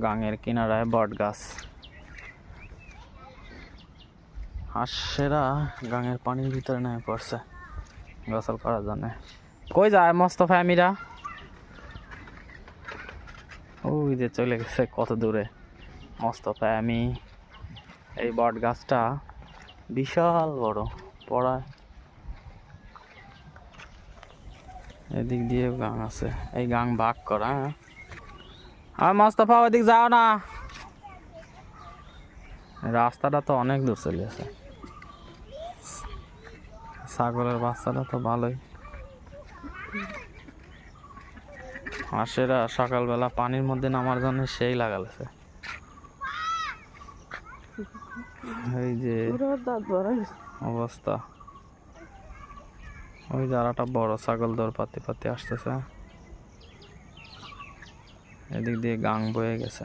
গাঙের কিনারায় বট গাছ। হাঁসেরা গাঙের পানির ভিতরে নেমে পড়ছে গোসল করার জন্য। কই যায় মোস্তফা আমিরা? ওই যে চলে গেছে কত দূরে মোস্তফা আমি। এই বট গাছটা বিশাল বড়, পড়ায় এদিক দিয়ে গাং আছে। এই গাং ভাগ করা। আর মোস্তফা ওইদিক যাও না, রাস্তাটা তো অনেক দূর চলে গেছে। ছাগলের বাচ্চাটা তো ভালোই। হাঁসেরা সকালবেলা পানির মধ্যে নামার জন্য সেই লাগালেছে। এই যে অবস্থা, ওই যারাটা বড় ছাগল দৌড় পাতি পাতি আসতেছে। এদিক দিয়ে গাং বয়ে গেছে।